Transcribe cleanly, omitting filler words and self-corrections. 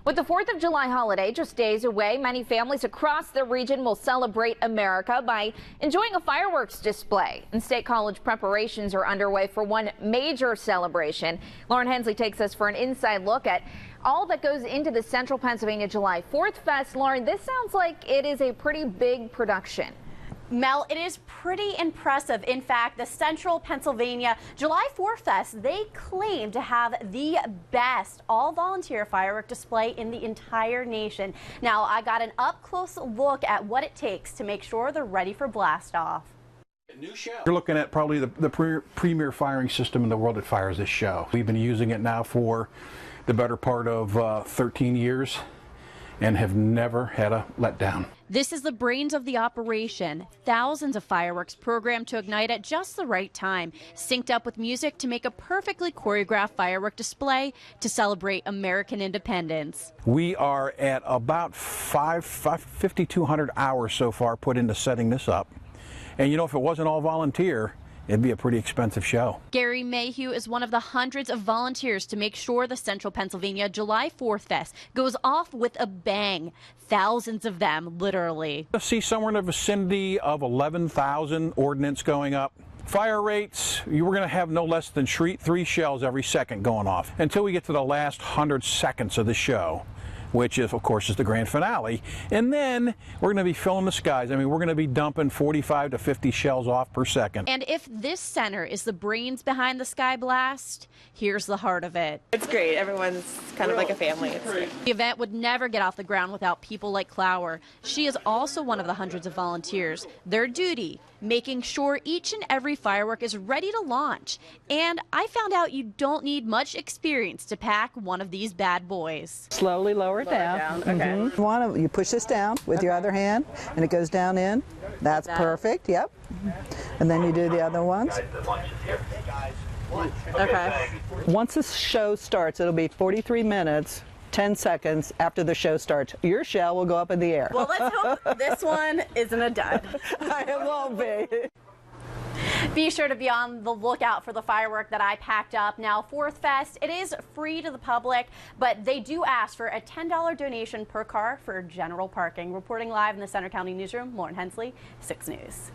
With the 4th of July holiday just days away, many families across the region will celebrate America by enjoying a fireworks display. And State College preparations are underway for one major celebration. Lauren Hensley takes us for an inside look at all that goes into the Central Pennsylvania July 4th Fest. Lauren, this sounds like it is a pretty big production. Mel, it is pretty impressive. In fact, the Central Pennsylvania July 4th Fest, they claim to have the best all-volunteer firework display in the entire nation. Now, I got an up-close look at what it takes to make sure they're ready for blast-off. You're looking at probably the premier firing system in the world that fires this show. We've been using it now for the better part of 13 years. And have never had a letdown. This is the brains of the operation. Thousands of fireworks programmed to ignite at just the right time, synced up with music to make a perfectly choreographed firework display to celebrate American independence. We are at about 5,200 hours so far put into setting this up. And you know, if it wasn't all volunteer, it'd be a pretty expensive show. Gary Mayhew is one of the hundreds of volunteers to make sure the Central Pennsylvania July 4th Fest goes off with a bang. Thousands of them, literally. I see somewhere in the vicinity of 11,000 ordnance going up. Fire rates, you were going to have no less than 3 shells every second going off until we get to the last 100 seconds of the show, which is, of course, is the grand finale. And then we're going to be filling the skies. I mean, we're going to be dumping 45 to 50 shells off per second. And if this center is the brains behind the Sky Blast, here's the heart of it. It's great. Everyone's kind of like a family. It's great. The event would never get off the ground without people like Clower. She is also one of the hundreds of volunteers. Their duty, making sure each and every firework is ready to launch. And I found out you don't need much experience to pack one of these bad boys. Slowly lower it down. Okay. You push this down with your other hand, and it goes down in. That's perfect. Yep. And then you do the other ones. Okay. Once the show starts, it'll be 43 minutes, 10 seconds after the show starts. Your shell will go up in the air. Well, let's hope this one isn't a dud. It won't be. Be sure to be on the lookout for the firework that I packed up. Now, 4th Fest, it is free to the public, but they do ask for a $10 donation per car for general parking. Reporting live in the Center County Newsroom, Lauren Hensley, 6 News.